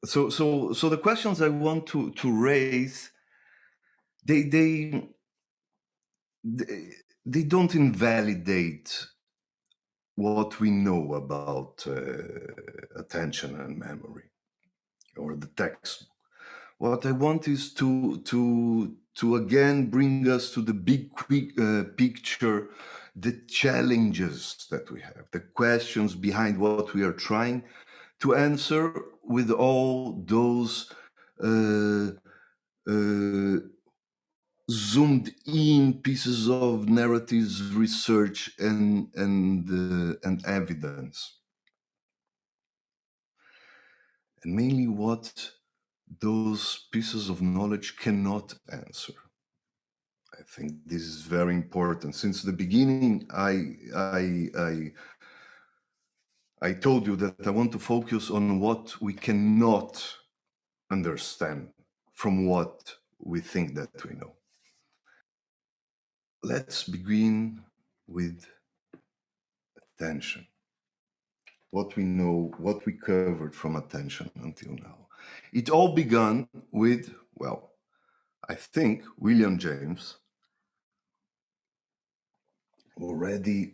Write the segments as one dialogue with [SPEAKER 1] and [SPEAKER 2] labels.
[SPEAKER 1] So the questions I want to raise, they they they, they don't invalidate what we know about attention and memory or the textbook. What I want is to again bring us to the big picture, the challenges that we have, the questions behind what we are trying to answer with all those uh, uh, zoomed in pieces of narratives, research, and evidence, and mainly what those pieces of knowledge cannot answer. I think this is very important. Since the beginning, I told you that I want to focus on what we cannot understand from what we think that we know. Let's begin with attention. What we know, what we covered from attention until now. It all began with, well, I think William James already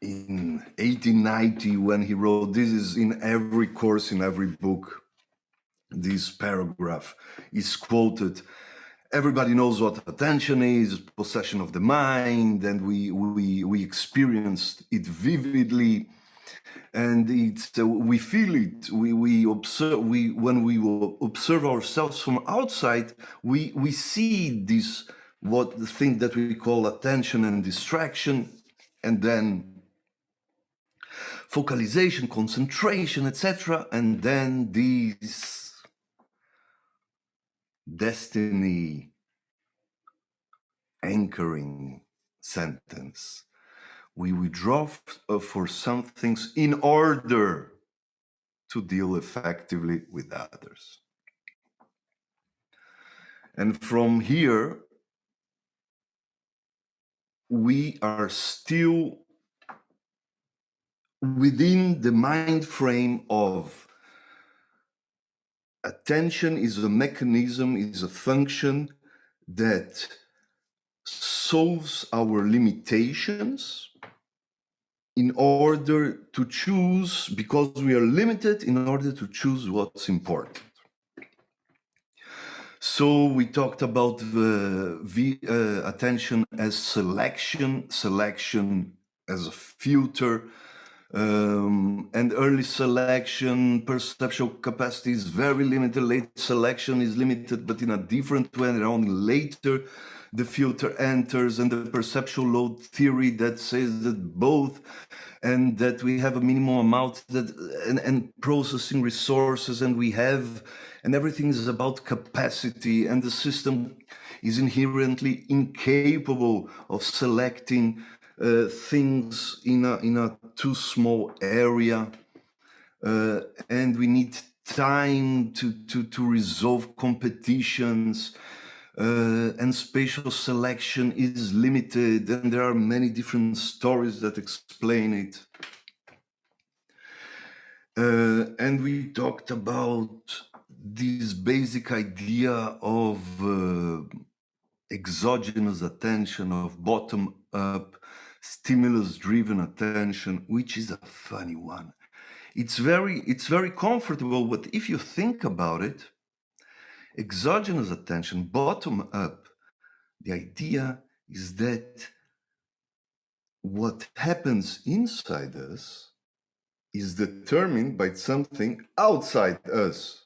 [SPEAKER 1] in 1890 when he wrote, this is in every course, in every book, this paragraph is quoted. Everybody knows what attention is, possession of the mind, and we experienced it vividly, and it's we feel it. We observe. When we observe ourselves from outside, we see this the thing that we call attention and distraction, and then focalization, concentration, etc., and then these destiny anchoring sentence. We withdraw for some things in order to deal effectively with others. And from here, we are still within the mind frame of attention is a mechanism, is a function that solves our limitations in order to choose, because we are limited, in order to choose what's important. So we talked about the attention as selection as a filter, and early selection, perceptual capacity is very limited, late selection is limited, but in a different way, and only later the filter enters, and the perceptual load theory that says that both, and that we have a minimum amount that and processing resources, and we have, and everything is about capacity, and the system is inherently incapable of selecting things in a too small area, and we need time to resolve competitions, and spatial selection is limited, and there are many different stories that explain it. And we talked about this basic idea of exogenous attention, of bottom-up, stimulus-driven attention, which is a funny one. It's very comfortable, but if you think about it, exogenous attention, bottom-up, the idea is that what happens inside us is determined by something outside us.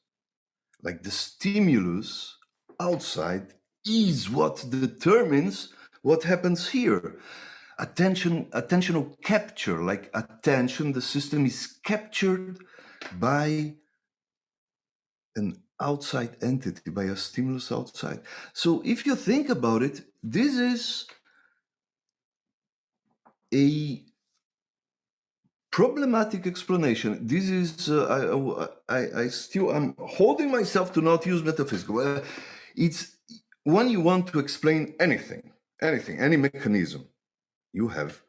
[SPEAKER 1] Like the stimulus outside is what determines what happens here. Attentional capture, like attention, the system is captured by an outside entity, by a stimulus outside. So if you think about it, this is a problematic explanation. This is, I'm holding myself to not use metaphysical. It's when you want to explain anything, any mechanism, you have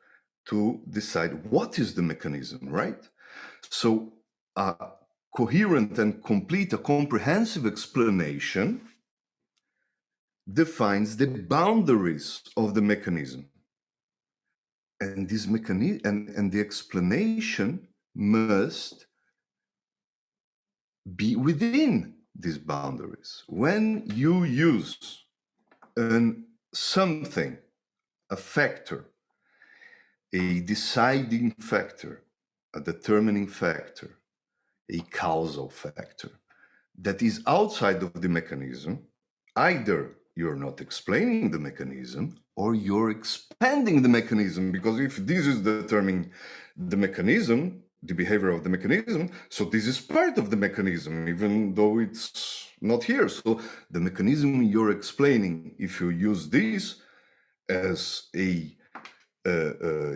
[SPEAKER 1] to decide what is the mechanism, right? So a coherent and complete, a comprehensive explanation defines the boundaries of the mechanism. And this mechanism and the explanation must be within these boundaries. When you use something, a factor, a deciding factor, a determining factor, a causal factor that is outside of the mechanism, either you're not explaining the mechanism or you're expanding the mechanism, because if this is determining the mechanism, the behavior of the mechanism, so this is part of the mechanism, even though it's not here. So the mechanism you're explaining, if you use this as a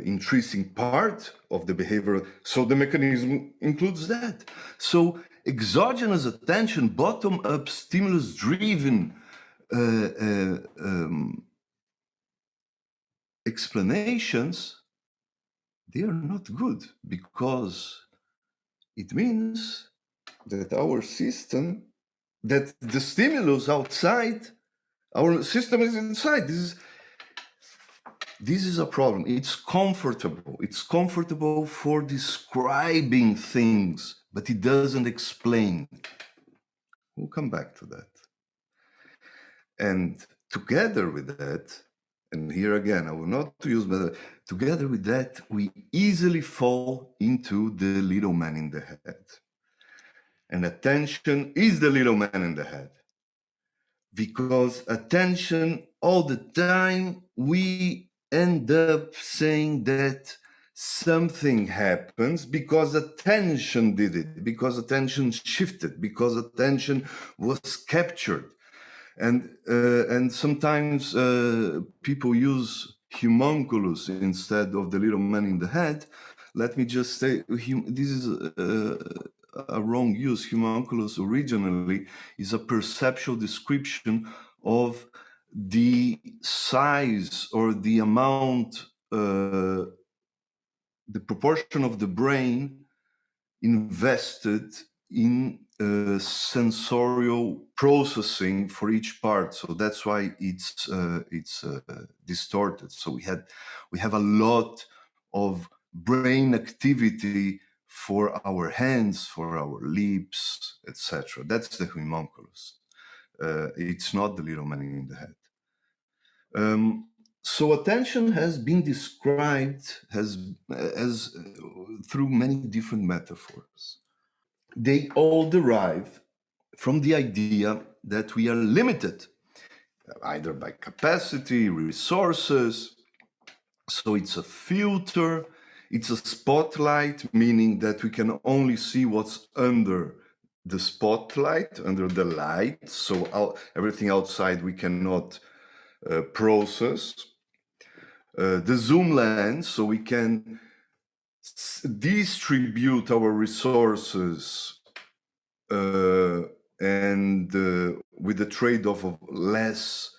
[SPEAKER 1] intrinsic part of the behavior, so the mechanism includes that. So exogenous attention, bottom-up stimulus-driven explanations, they are not good, because it means that our system, that the stimulus outside, our system is inside. This is a problem. It's comfortable. It's comfortable for describing things, but it doesn't explain. We'll come back to that. And together with that, and here again, I will not use, but together with that, we easily fall into the little man in the head. And attention is the little man in the head. Because attention, all the time, we end up saying that something happens because attention did it, because attention shifted, because attention was captured. And sometimes people use homunculus instead of the little man in the head. Let me just say, this is a wrong use. Homunculus originally is a perceptual description of the size or the amount, the proportion of the brain invested in sensorial processing for each part. So that's why it's distorted. So we have a lot of brain activity for our hands, for our lips, etc. That's the homunculus. It's not the little man in the head. So attention has been described as through many different metaphors. They all derive from the idea that we are limited, either by capacity, resources. So it's a filter, it's a spotlight, meaning that we can only see what's under the spotlight, under the light. So everything outside we cannot process. The zoom lens, so we can distribute our resources and with the trade-off of less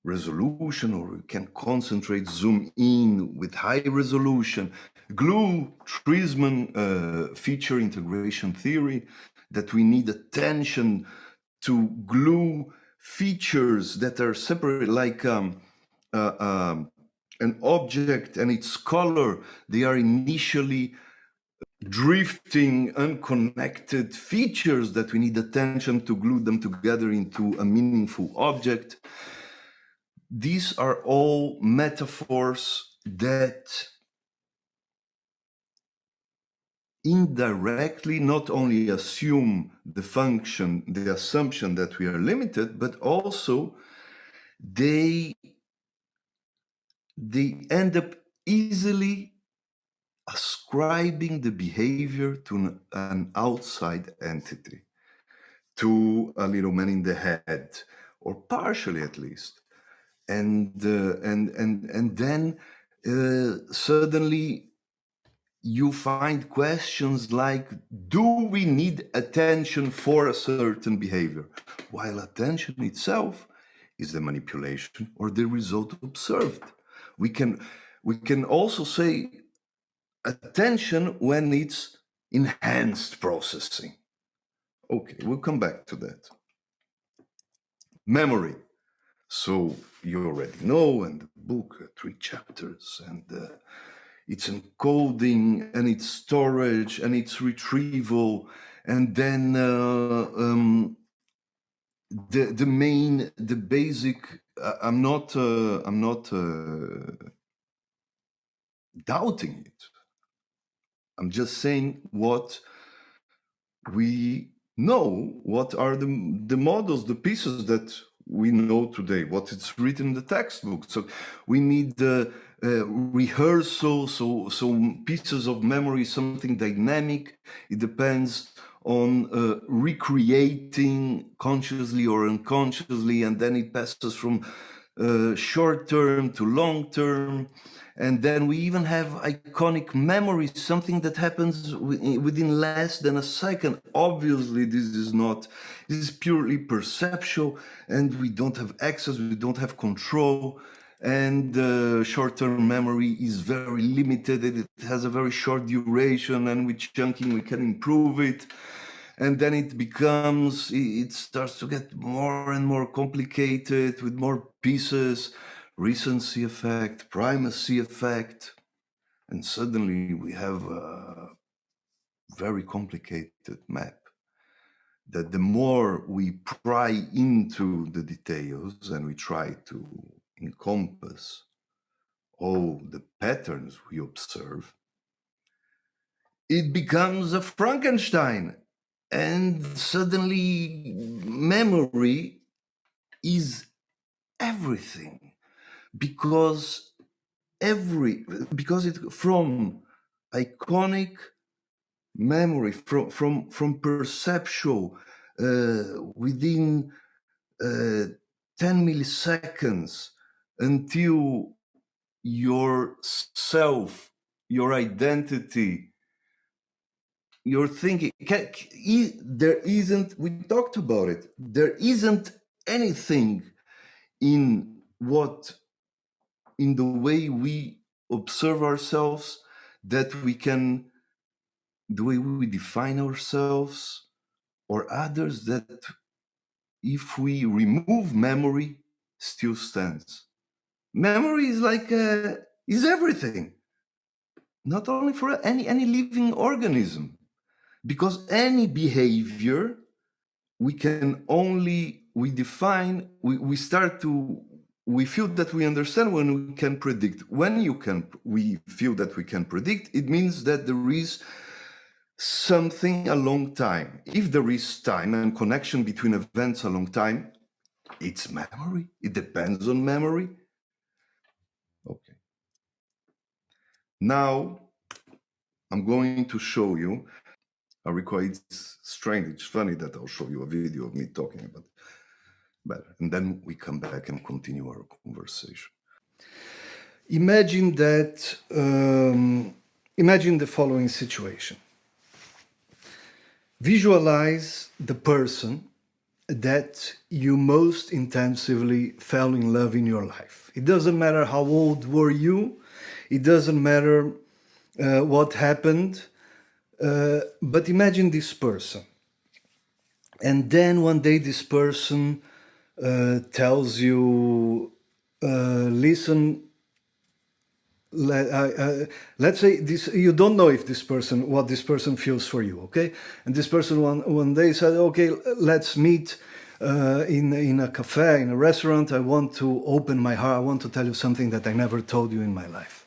[SPEAKER 1] resolution, or we can concentrate, zoom in with high resolution. Glue, Trisman feature integration theory, that we need attention to glue features that are separate, like an object and its color. They are initially drifting, unconnected features that we need attention to glue them together into a meaningful object. These are all metaphors that indirectly not only assume the function, the assumption that we are limited, but also they end up easily ascribing the behavior to an outside entity, to a little man in the head, or partially at least. And then suddenly you find questions like, do we need attention for a certain behavior? While attention itself is the manipulation or the result observed. We can also say attention when it's enhanced processing. Okay, we'll come back to that. Memory. So you already know, and the book, 3 chapters, and it's encoding, and it's storage, and it's retrieval, and then the basic. I'm not doubting it. I'm just saying what we know, what are the models, the pieces that we know today, what is written in the textbook. So we need the rehearsal, so pieces of memory, something dynamic. It depends on recreating consciously or unconsciously, and then it passes from short term to long term. And then we even have iconic memory, something that happens within less than a second. Obviously, this is purely perceptual, and we don't have access, we don't have control. And short-term memory is very limited. It has a very short duration, and with chunking, we can improve it. And then it starts to get more and more complicated with more pieces. Recency effect, primacy effect, and suddenly we have a very complicated map that the more we pry into the details and we try to encompass all the patterns we observe, it becomes a Frankenstein, and suddenly memory is everything, because it from iconic memory, from perceptual within 10 milliseconds until your self, your identity, your thinking. There isn't, we talked about it, there isn't anything in the way we observe ourselves, that we can, the way we define ourselves or others, that if we remove memory, still stands. Memory is like is everything, not only for any living organism, because any behavior we can only we feel that we understand when we can predict. When we feel that we can predict, it means that there is something a long time. If there is time and connection between events a long time, it's memory. It depends on memory. Okay. Now I'm going to show you. It's strange, it's funny that I'll show you a video of me talking about it better, and then we come back and continue our conversation. Imagine the following situation. Visualize the person that you most intensively fell in love in your life. It doesn't matter how old were you, it doesn't matter what happened, but imagine this person. And then one day this person tells you, listen, let's say this, you don't know if what this person feels for you, okay? And this person one day said, okay, let's meet in a cafe, in a restaurant. I want to open my heart. I want to tell you something that I never told you in my life.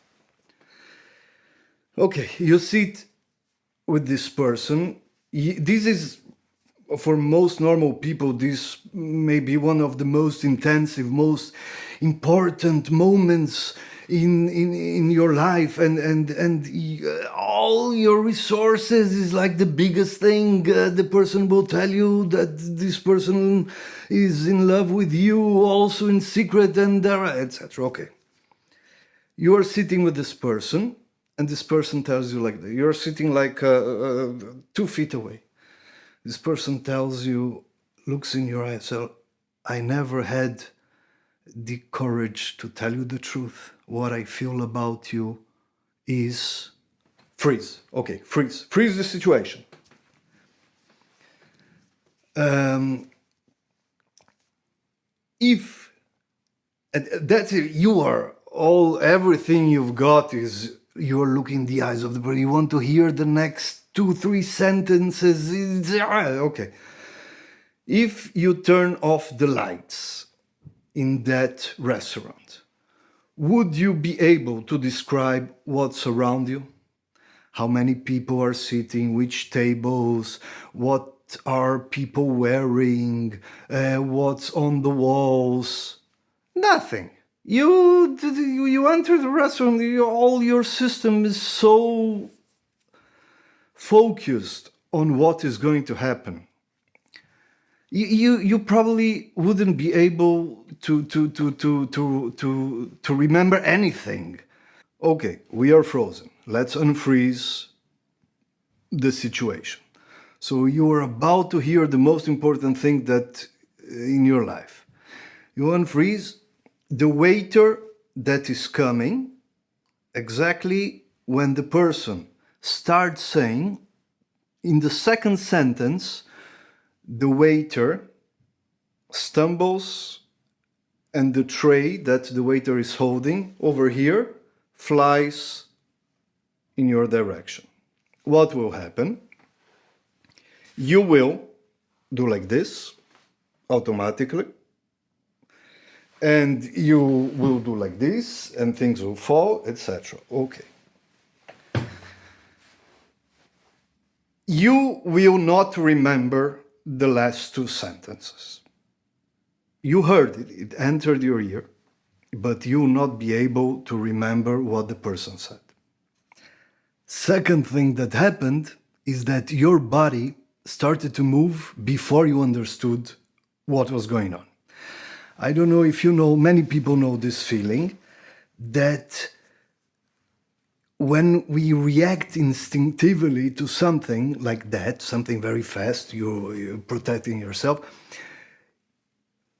[SPEAKER 1] Okay, you sit with this person. This is, for most normal people, this may be one of the most intensive, most important moments in your life, and all your resources is like the biggest thing. The person will tell you that this person is in love with you, also in secret, and etc. Okay, you are sitting with this person, and this person tells you like that. You're sitting like 2 feet away. This person tells you, looks in your eyes, so I never had the courage to tell you the truth. What I feel about you is Freeze. Okay, freeze. Freeze the situation. If that's it, you are everything you've got is you're looking in the eyes of the person. You want to hear the next 2-3 sentences. Okay. If you turn off the lights in that restaurant, would you be able to describe what's around you? How many people are sitting, which tables, what are people wearing, what's on the walls? Nothing. You enter the restaurant, all your system is so focused on what is going to happen. You probably wouldn't be able to remember anything. Okay, we are frozen. Let's unfreeze the situation. So you are about to hear the most important thing that in your life. You unfreeze the waiter that is coming exactly when the person starts saying, in the second sentence, the waiter stumbles and the tray that the waiter is holding over here flies in your direction. What will happen? You will do like this automatically, and you will do like this, and things will fall, etc. Okay. You will not remember the last 2 sentences. You heard it, it entered your ear, but you will not be able to remember what the person said. Second thing that happened is that your body started to move before you understood what was going on. I don't know if you know, many people know this feeling that when we react instinctively to something like that, something very fast, you're protecting yourself,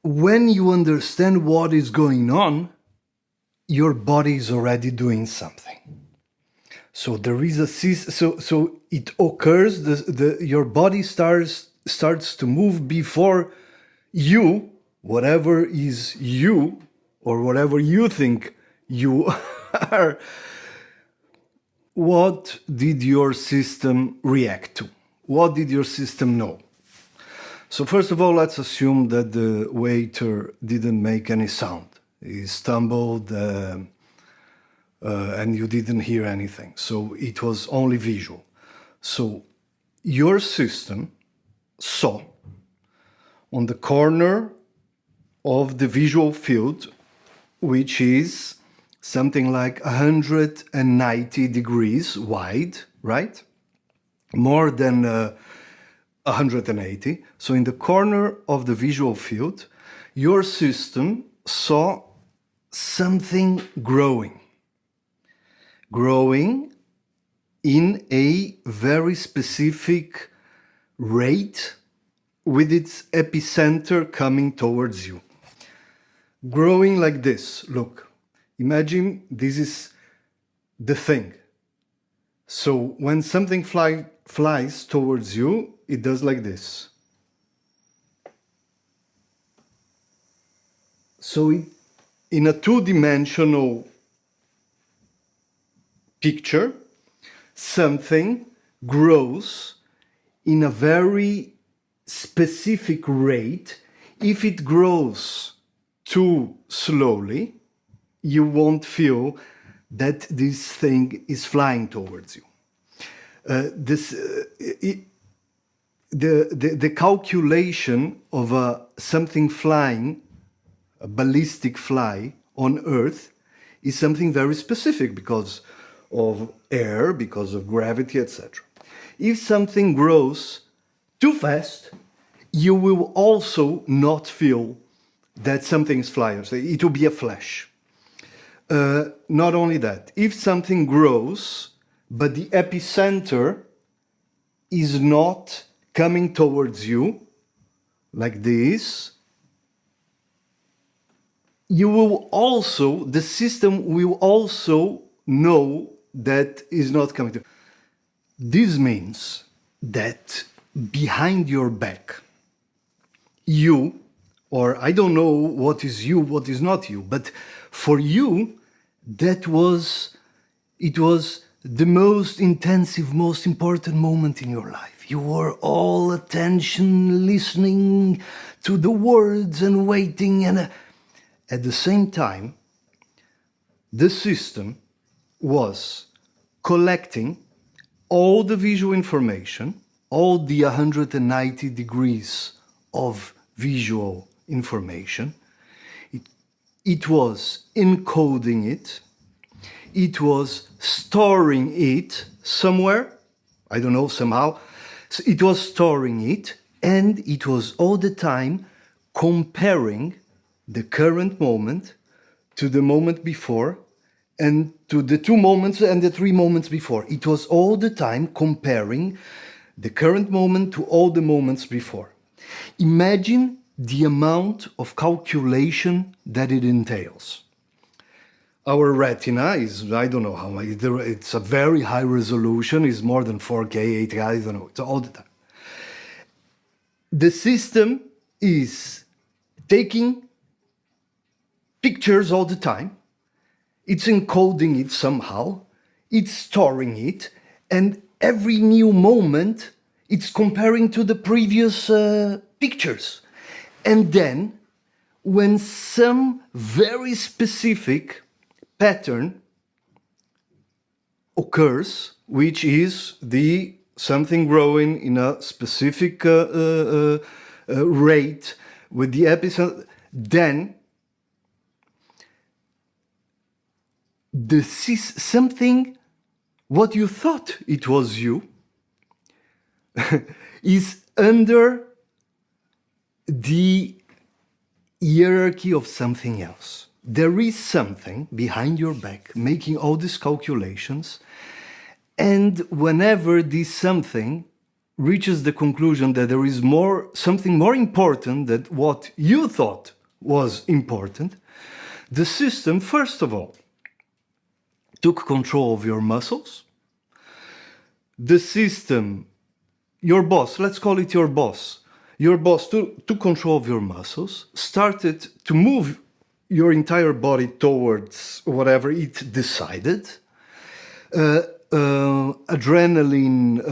[SPEAKER 1] when you understand what is going on, your body is already doing something. So there is so it occurs, your body starts to move before you, whatever is you, or whatever you think you are. What did your system react to? What did your system know? So first of all, let's assume that the waiter didn't make any sound. He stumbled and you didn't hear anything. So it was only visual. So your system saw on the corner of the visual field, which is something like 190 degrees wide, right? More than 180. So in the corner of the visual field, your system saw something growing in a very specific rate with its epicenter coming towards you. Growing like this, look. Imagine this is the thing. So when something flies towards you, it does like this. So in a 2-dimensional picture, something grows in a very specific rate. If it grows too slowly, you won't feel that this thing is flying towards you. The calculation of something flying, a ballistic fly on Earth, is something very specific because of air, because of gravity, etc. If something grows too fast, you will also not feel that something is flying. So it will be a flash. Not only that, if something grows, but the epicenter is not coming towards you, like this, the system will also know that is not coming to.
[SPEAKER 2] This means that behind your back, you, or I don't know what is you, what is not you, but for you, it was the most intensive, most important moment in your life. You were all attention, listening to the words and waiting, and at the same time, the system was collecting all the visual information, all the 190 degrees of visual information. It was encoding it. It was storing it somewhere. I don't know, somehow. So it was storing it, and it was all the time comparing the current moment to the moment before, and to the 2 moments and the 3 moments before. It was all the time comparing the current moment to all the moments before. Imagine the amount of calculation that it entails. Our retina is, I don't know how much, it's a very high resolution, it's more than 4K, 8K, I don't know, it's all the time. The system is taking pictures all the time, it's encoding it somehow, it's storing it, and every new moment it's comparing to the previous pictures. And then, when some very specific pattern occurs, which is the something growing in a specific rate with the epicenter, then something, what you thought it was you, is under the hierarchy of something else. There is something behind your back making all these calculations, and whenever this something reaches the conclusion that there is something more important than what you thought was important, the system, first of all, took control of your muscles. The system, your boss, let's call it your boss took control of your muscles, started to move your entire body towards whatever it decided. Adrenaline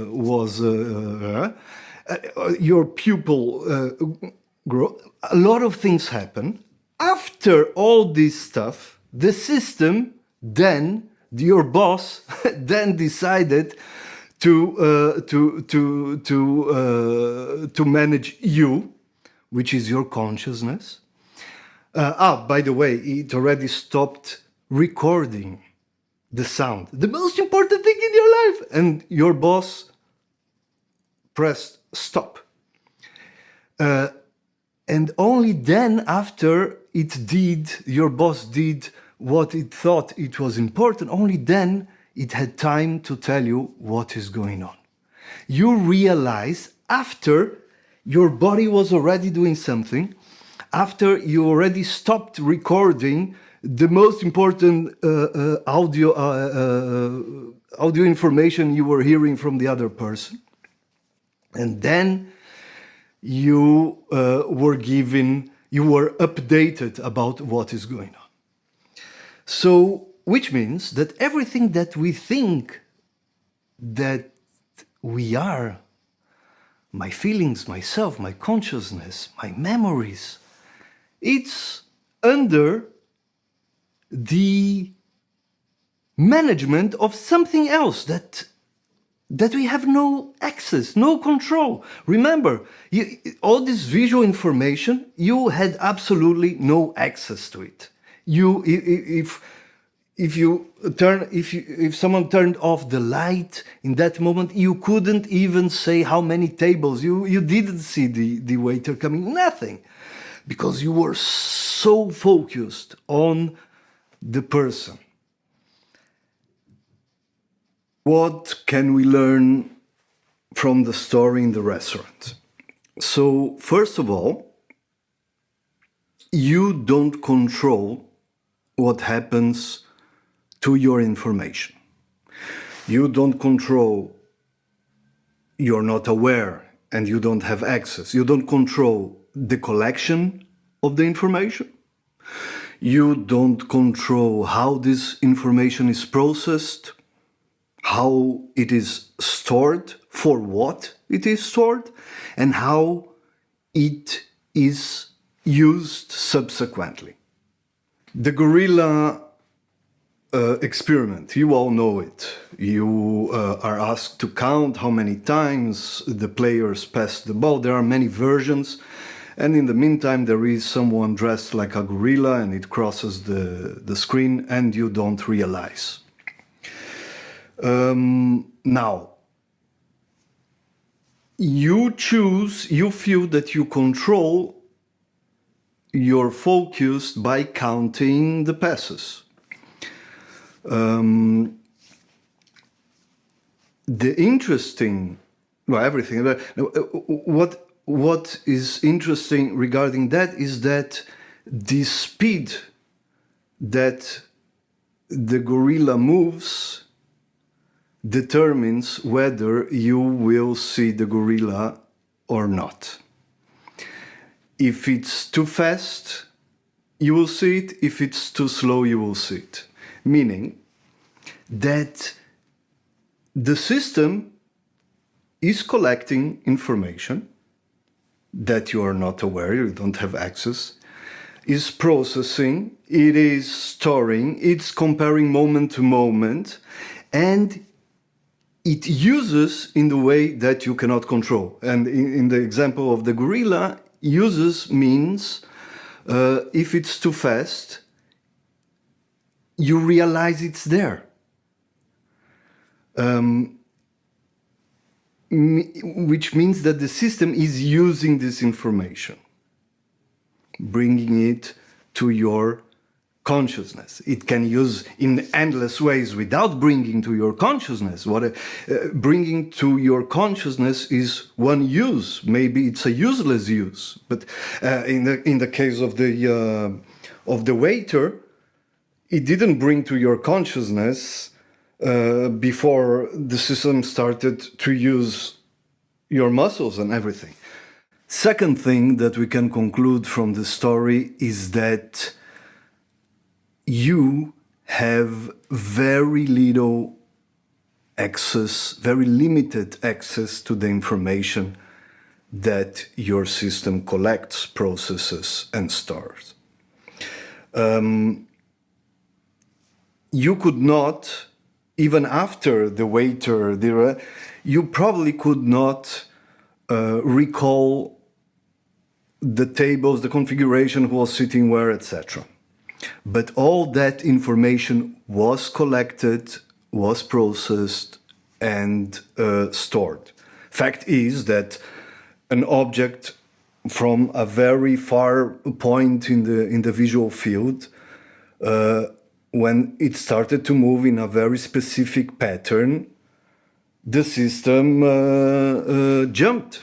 [SPEAKER 2] was, your pupil grew. A lot of things happen. After all this stuff, the system then, your boss, then decided to manage you, which is your consciousness. By the way, it already stopped recording the sound, the most important thing in your life, and your boss pressed stop. And only then, after your boss did what it thought it was important, only then it had time to tell you what is going on. You realize after your body was already doing something, after you already stopped recording the most important audio information you were hearing from the other person, and then you were updated about what is going on. So, which means that everything that we think that we are, my feelings, myself, my consciousness, my memories, it's under the management of something else that we have no access, no control. Remember, all this visual information, you had absolutely no access to it. If someone turned off the light in that moment, you couldn't even say how many tables. You didn't see the waiter coming, nothing, because you were so focused on the person. What can we learn from the story in the restaurant? So, first of all, you don't control what happens to your information. You don't control, you're not aware, and you don't have access. You don't control the collection of the information. You don't control how this information is processed, how it is stored, for what it is stored, and how it is used subsequently. The gorilla experiment, you all know it. You are asked to count how many times the players pass the ball. There are many versions, and in the meantime there is someone dressed like a gorilla and it crosses the screen and you don't realize. Now, you feel that you control your focus by counting the passes. The interesting, well, everything, but what is interesting regarding that is that the speed that the gorilla moves determines whether you will see the gorilla or not. If it's too fast, you will see it. If it's too slow, you will see it. Meaning that the system is collecting information that you are not aware, you don't have access, is processing, it is storing, it's comparing moment to moment, and it uses in the way that you cannot control. And in the example of the gorilla, uses means if it's too fast, you realize it's there. Which means that the system is using this information, bringing it to your consciousness. It can use in endless ways without bringing to your consciousness. Bringing to your consciousness is one use. Maybe it's a useless use, but in the case of the waiter, it didn't bring to your consciousness before the system started to use your muscles and everything. Second thing that we can conclude from the story is that you have very little access, very limited access to the information that your system collects, processes, and stores. You could not, even after the waiter, you probably could not recall the tables, the configuration, who was sitting where, etc. But all that information was collected, was processed, and stored. Fact is that an object from a very far point in the visual field, when it started to move in a very specific pattern, the system jumped.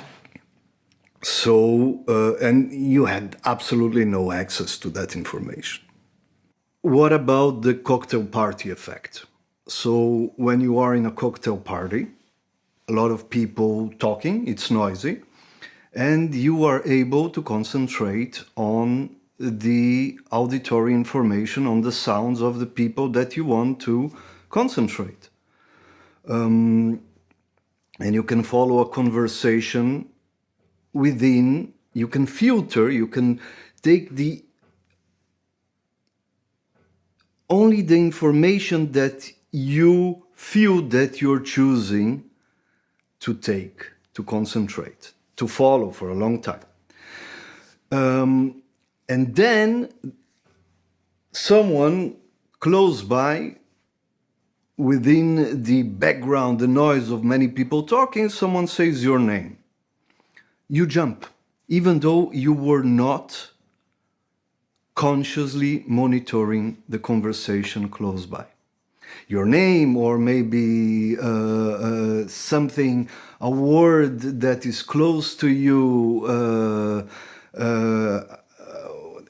[SPEAKER 2] So, and you had absolutely no access to that information. What about the cocktail party effect? So when you are in a cocktail party, a lot of people talking, it's noisy, and you are able to concentrate on the auditory information, on the sounds of the people that you want to concentrate. And you can follow a conversation within, you can filter, you can take only the information that you feel that you're choosing to take, to concentrate, to follow for a long time. And then someone close by, within the background, the noise of many people talking, someone says your name. You jump, even though you were not consciously monitoring the conversation close by. Your name, or maybe something, a word that is close to you,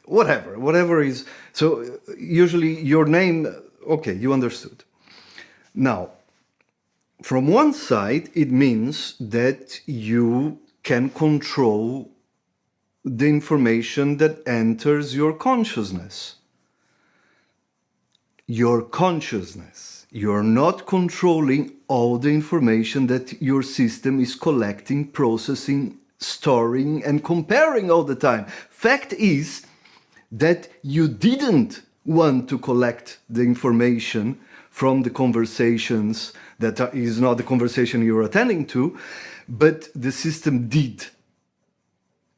[SPEAKER 2] whatever is. So usually your name, okay, you understood. Now, from one side, it means that you can control the information that enters your consciousness. Your consciousness. You're not controlling all the information that your system is collecting, processing, storing, and comparing all the time. Fact is that you didn't want to collect the information from the conversations that is not the conversation you're attending to, but the system did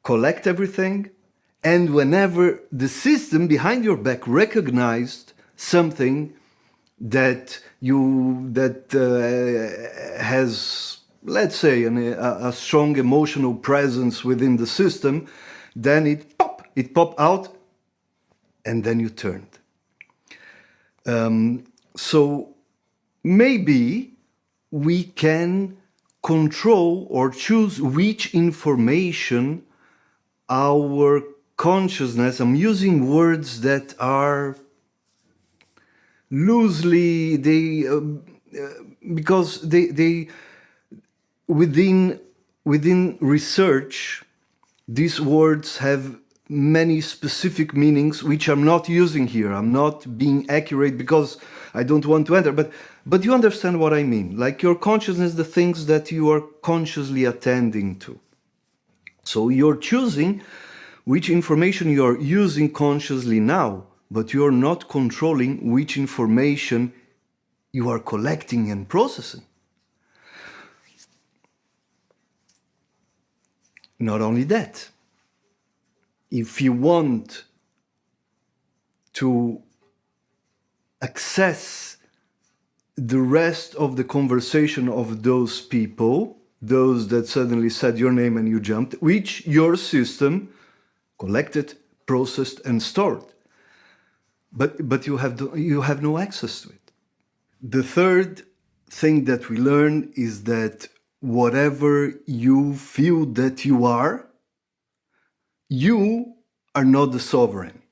[SPEAKER 2] collect everything, and whenever the system behind your back recognized something that has, let's say, a strong emotional presence within the system, then it popped out, and then you turned. So maybe we can control or choose which information our consciousness, I'm using words that are loosely, because they within research, these words have many specific meanings which I'm not using here. I'm not being accurate because I don't want to enter, but you understand what I mean. Like your consciousness, the things that you are consciously attending to. So you're choosing which information you're using consciously now, but you're not controlling which information you are collecting and processing. Not only that, if you want to access the rest of the conversation of those people, those that suddenly said your name and you jumped, which your system collected, processed, and stored. But you have no access to it. The third thing that we learn is that whatever you feel that you are not the sovereign.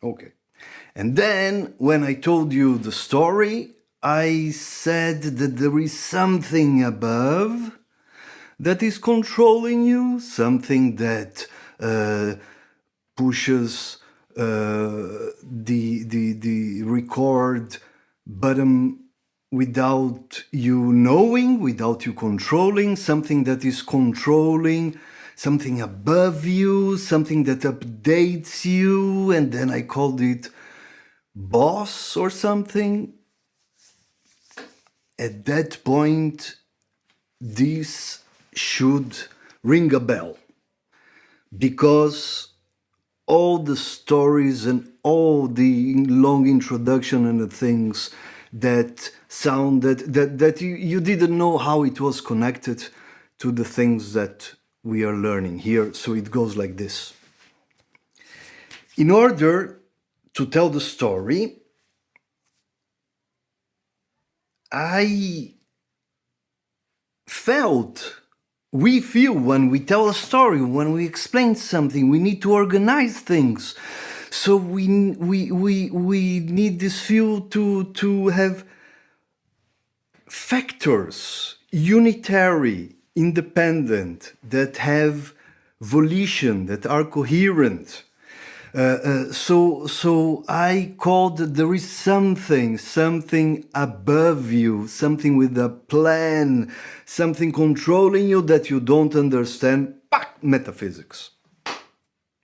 [SPEAKER 2] Okay. And then when I told you the story, I said that there is something above that is controlling you, something that pushes the record button without you knowing, without you controlling, something that is controlling, something above you, something that updates you, and then I called it boss or something. At that point, this should ring a bell, because all the stories and all the long introduction and the things that sound that you didn't know how it was connected to the things that we are learning here. So it goes like this. In order to tell the story, we feel when we tell a story, when we explain something, we need to organize things. So we need this feel to have factors, unitary, independent, that have volition, that are coherent. So I called there is something above you, something with a plan, something controlling you that you don't understand. Metaphysics.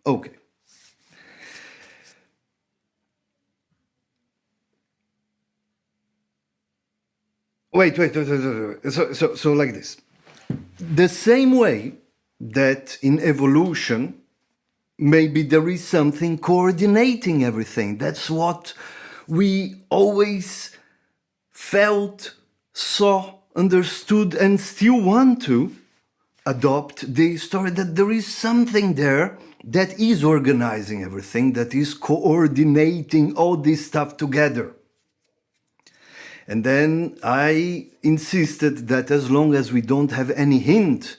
[SPEAKER 2] Okay. Wait. So like this. The same way that in evolution, maybe there is something coordinating everything. That's what we always felt, saw, understood, and still want to adopt the story, that there is something there that is organizing everything, that is coordinating all this stuff together. And then I insisted that as long as we don't have any hint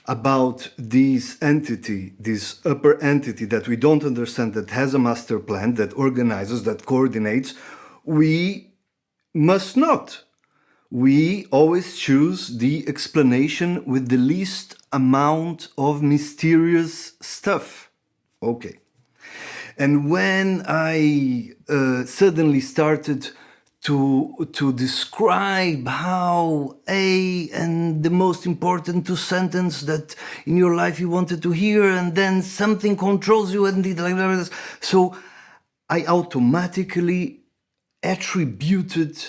[SPEAKER 2] about this entity, this upper entity that we don't understand, that has a master plan, that organizes, that coordinates, we must not
[SPEAKER 1] we always choose the explanation with the least amount of mysterious stuff. Okay. And when I suddenly started to describe how and the most important two sentences that in your life you wanted to hear, and then something controls you and it like that. So I automatically attributed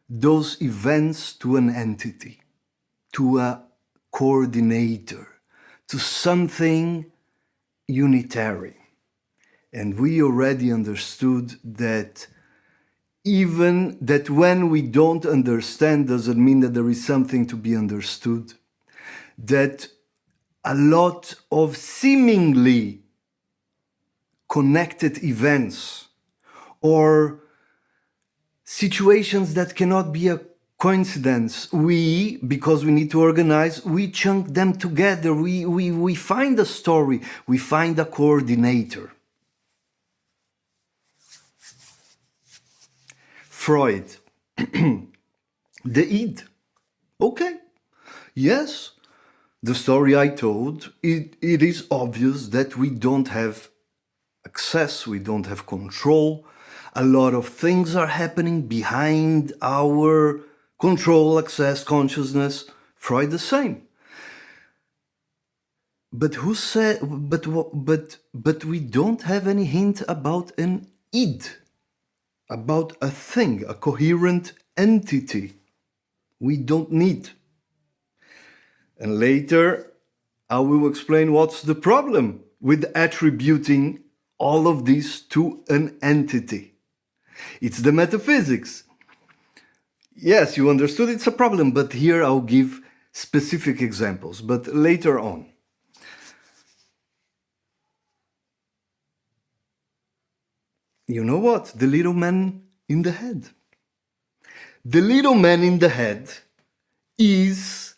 [SPEAKER 1] those events to an entity, to a coordinator, to something unitary. And we already understood that even that when we don't understand doesn't mean that there is something to be understood, that a lot of seemingly connected events or situations that cannot be a coincidence, because we need to organize, we chunk them together, we find a story, we find a coordinator. Freud, the id. Okay, yes, the story I told, it is obvious that we don't have access, we don't have control. A lot of things are happening behind our control, access, consciousness. Freud the same. But who said? But we don't have any hint about an id, about a thing, a coherent entity. We don't need. And later, I will explain what's the problem with attributing all of this to an entity. It's the metaphysics. Yes, you understood it's a problem, but here I'll give specific examples, but later on. You know what? The little man in the head. The little man in the head is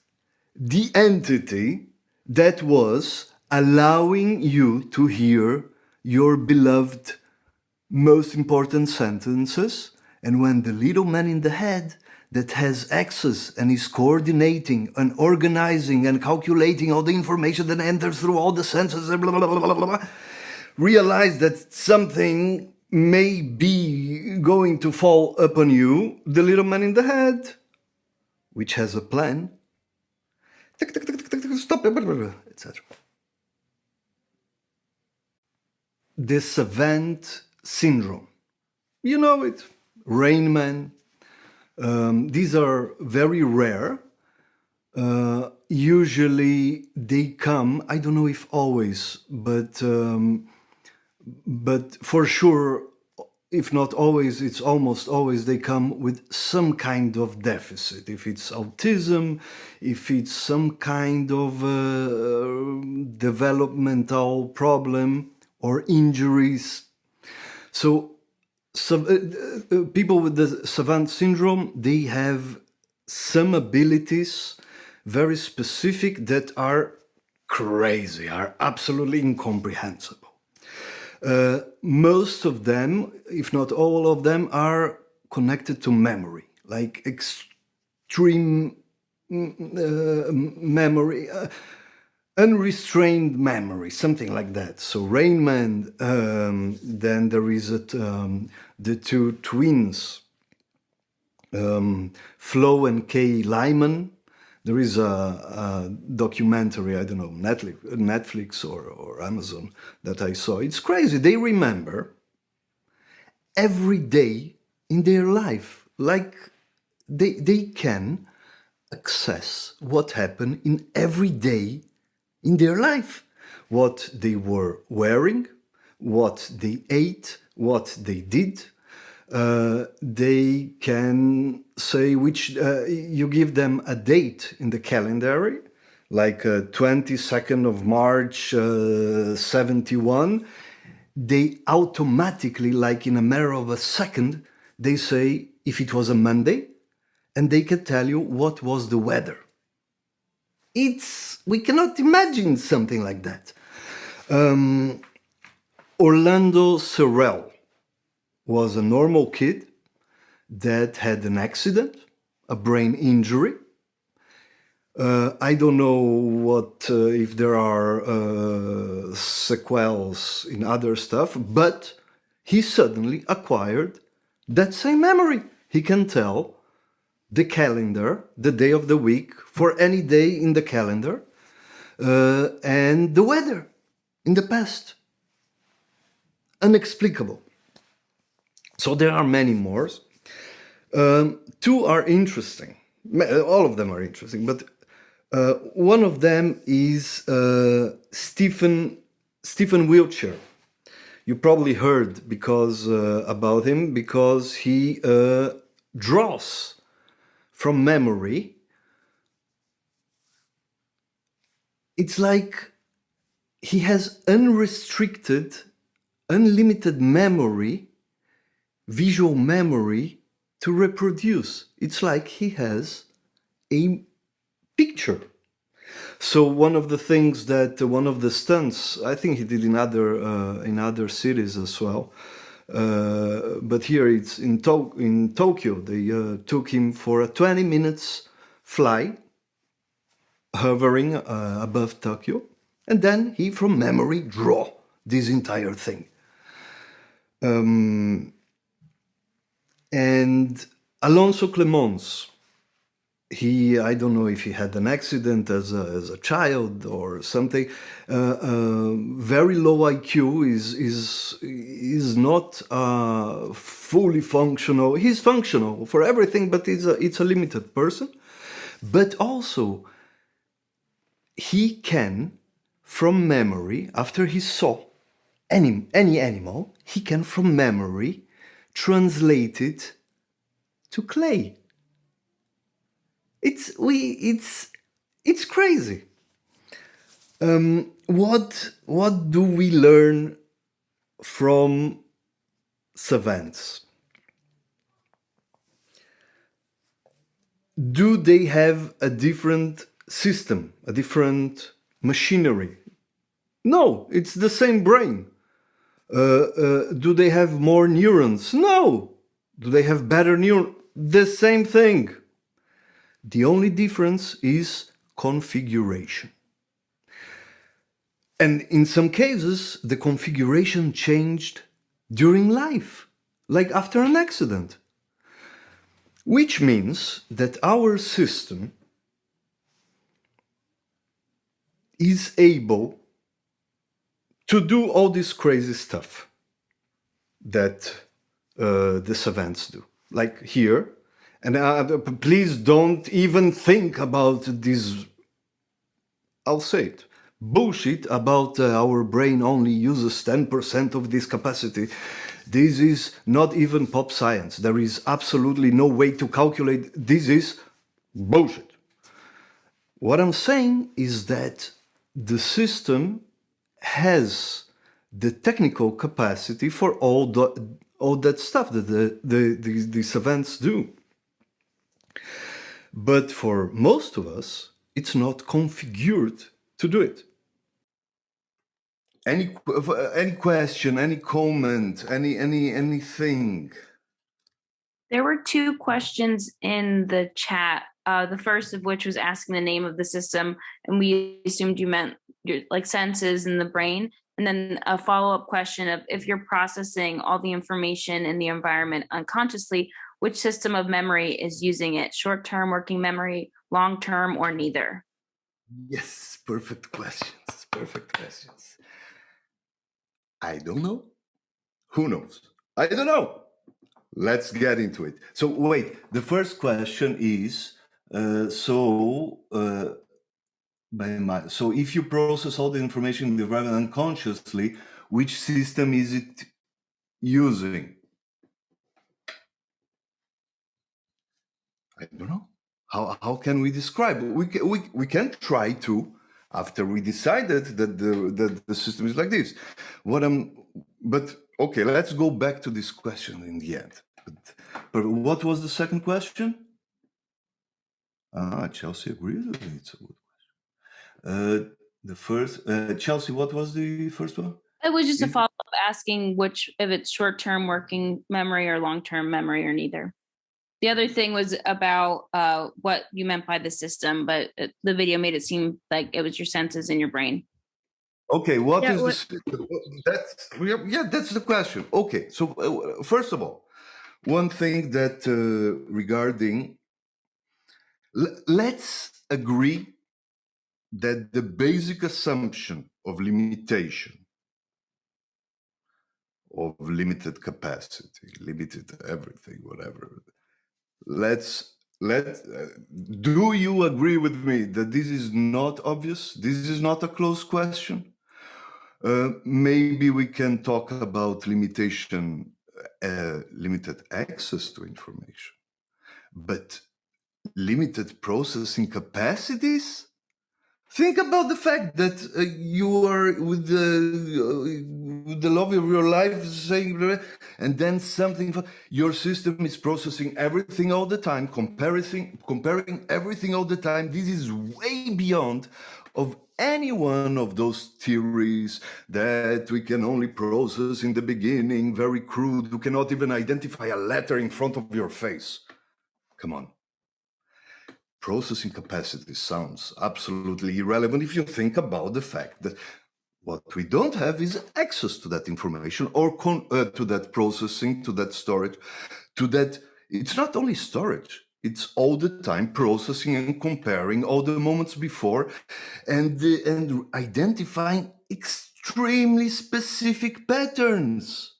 [SPEAKER 1] the entity that was allowing you to hear your beloved most important sentences, and when the little man in the head that has access and is coordinating and organizing and calculating all the information that enters through all the senses, blah, blah, blah, blah, blah, realize that something may be going to fall upon you, the little man in the head, which has a plan, stop, etc. The Savant syndrome. You know it. Rain Man. These are very rare. Usually they come, I don't know if always, but for sure, if not always, it's almost always they come with some kind of deficit. If it's autism, if it's some kind of developmental problem or injuries. So people with the Savant syndrome, they have some abilities very specific that are crazy, are absolutely incomprehensible. Most of them, if not all of them, are connected to memory, like extreme memory, unrestrained memory, something like that. So Rain Man, then there is the two twins, Flo and Kay Lyman. There is a documentary, I don't know, Netflix or Amazon that I saw. It's crazy. They remember every day in their life. Like they can access what happened in every day in their life. What they were wearing, what they ate, what they did. They can say which, you give them a date in the calendar, like 22nd of March, 71. They automatically, like in a matter of a second, they say if it was a Monday, and they can tell you what was the weather. We cannot imagine something like that. Orlando Sorrell was a normal kid that had an accident,
[SPEAKER 2] a brain injury. I don't know what if there are sequels in other stuff, but he suddenly acquired that same memory. He can tell the calendar, the day of the week, for any day in the calendar, and the weather in the past. Unexplicable. So there are many more. Two are interesting. All of them are interesting, but one of them is Stephen Wiltshire. You probably heard about him because he draws from memory. It's like he has unrestricted, unlimited memory, visual memory to reproduce. It's like he has a picture. So one of the things that one of the stunts, I think he did in other cities as well, but here it's in Tokyo. They took him for a 20 minutes flight, hovering above Tokyo, and then he from memory draw this entire thing. And Alonso Clemons, I don't know if he had an accident as a child or something. Very low IQ, is not fully functional. He's functional for everything, but it's a limited person. But also, he can, from memory, after he saw any animal, he can from memory translate it to clay. It's crazy. What do we learn from savants? Do they have a different system, a different machinery? No, it's the same brain. Do they have more neurons? No. Do they have better neurons? The same thing. The only difference is configuration. And in some cases, the configuration changed during life, like after an accident. Which means that our system is able to do all this crazy stuff that the savants do. Like here, and please don't even think about this, I'll say it, bullshit about our brain only uses 10% of this capacity. This is not even pop science. There is absolutely no way to calculate. This is bullshit. What I'm saying is that the system has the technical capacity for all that stuff that the savants do. But for most of us, it's not configured to do it.
[SPEAKER 1] Any question, any comment, anything?
[SPEAKER 3] There were two questions in the chat. The first of which was asking the name of the system, and we assumed you meant your senses in the brain. And then a follow-up question of, if you're processing all the information in the environment unconsciously, which system of memory is using it? Short-term working memory, long-term, or neither?
[SPEAKER 1] Yes, perfect questions. Perfect questions. I don't know. Who knows? I don't know. Let's get into it. So wait, the first question is, so if you process all the information in the environment unconsciously, which system is it using? I don't know. How can we describe? We can try to, after we decided that the system is like this. But okay, let's go back to this question in the end. But what was the second question? Chelsea agrees with me. It's a good question. The first, Chelsea, what was the first one?
[SPEAKER 3] It was just a follow-up asking if it's short-term working memory or long-term memory or neither. The other thing was about what you meant by the system, but the video made it seem like it was your senses in your brain.
[SPEAKER 1] Okay, what
[SPEAKER 3] Yeah,
[SPEAKER 1] is
[SPEAKER 3] what-
[SPEAKER 1] the system? That's the question. Okay, so first of all, one thing that regarding, let's agree that the basic assumption of limitation, of limited capacity, limited everything, whatever. Do you agree with me that this is not obvious? This is not a closed question? Maybe we can talk about limitation, limited access to information, but limited processing capacities? Think about the fact that you are with the love of your life saying, and then something, your system is processing everything all the time, comparing everything all the time. This is way beyond of any one of those theories that we can only process in the beginning, very crude. You cannot even identify a letter in front of your face. Come on. Processing capacity sounds absolutely irrelevant if you think about the fact that what we don't have is access to that information or to that processing, to that storage, to that. It's not only storage, it's all the time processing and comparing all the moments before and identifying extremely specific patterns.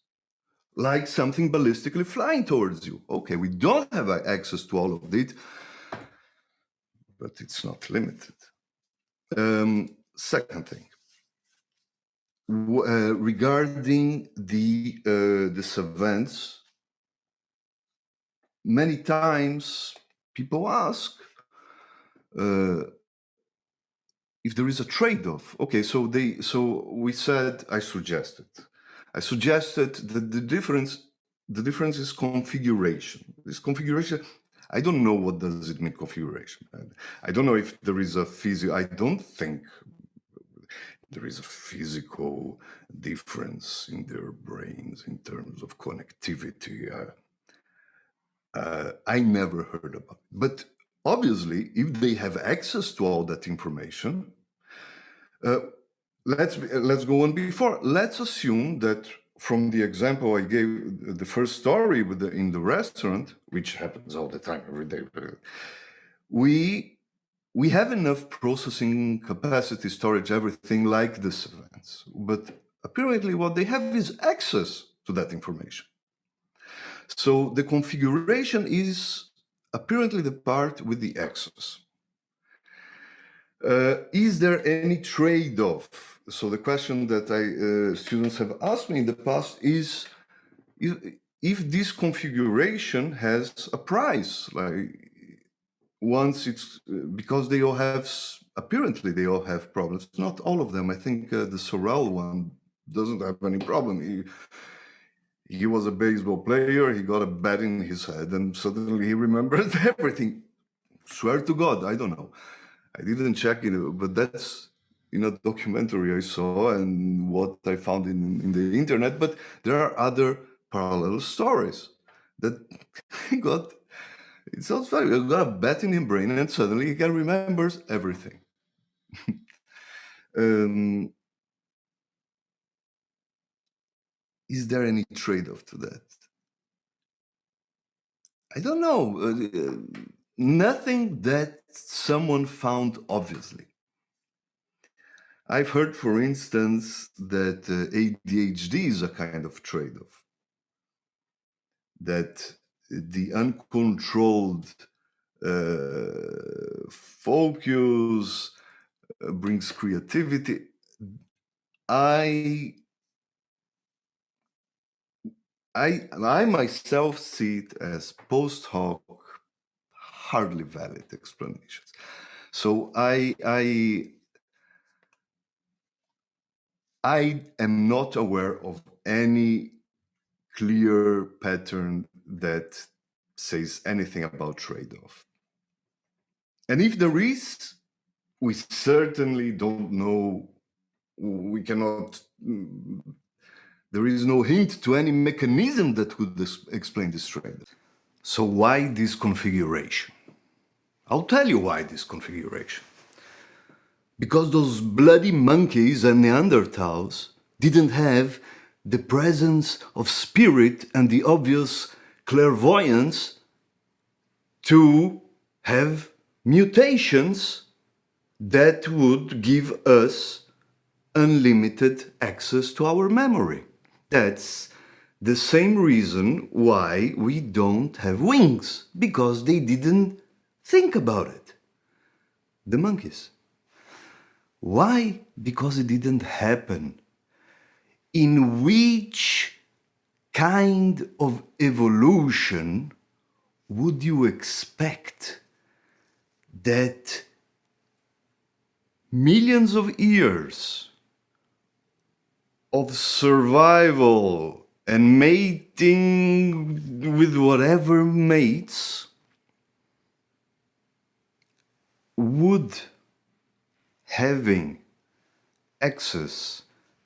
[SPEAKER 1] Like something ballistically flying towards you. Okay, we don't have access to all of it, but it's not limited. Second thing, regarding the savants, many times people ask if there is a trade-off. Okay, so we said I suggested that the difference is configuration. This configuration. I don't know what does it mean, configuration. I don't know if there is a I don't think there is a physical difference in their brains in terms of connectivity. I never heard about it. But obviously, if they have access to all that information, let's go on before. Let's assume that from the example I gave, the first story in the restaurant, which happens all the time, every day, we have enough processing capacity, storage, everything like the savants. But apparently what they have is access to that information. So the configuration is apparently the part with the access. Is there any trade-off? So the question that students have asked me in the past is if this configuration has a price, like once it's because they all have apparently they all have problems. Not all of them. I think the Sorrel one doesn't have any problem. He was a baseball player. He got a bat in his head, and suddenly he remembers everything. Swear to God, I don't know. I didn't check it, but that's in a documentary I saw and what I found in the internet. But there are other parallel stories that he got. It sounds funny. He got a bat in his brain, and suddenly he can remembers everything. Is there any trade-off to that? I don't know. Nothing that someone found obviously. I've heard, for instance, that ADHD is a kind of trade-off. That the uncontrolled focus brings creativity. I myself see it as post hoc, hardly valid explanations. So I am not aware of any clear pattern that says anything about trade-off. And if there is, we certainly don't know. We cannot. There is no hint to any mechanism that could explain this trade. So why this configuration? I'll tell you why this configuration. Because those bloody monkeys and Neanderthals didn't have the presence of spirit and the obvious clairvoyance to have mutations that would give us unlimited access to our memory. That's the same reason why we don't have wings, because they didn't think about it. The monkeys. Why? Because it didn't happen. In which kind of evolution would you expect that millions of years of survival and mating with whatever mates would having access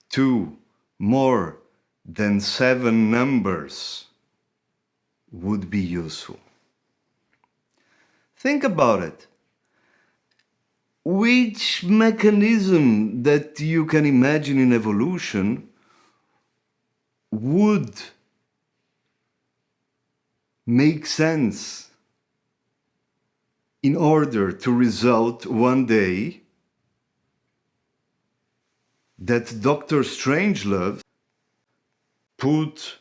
[SPEAKER 1] to more than 7 numbers would be useful? Think about it. Which mechanism that you can imagine in evolution would make sense in order to result one day that Dr. Strangelove put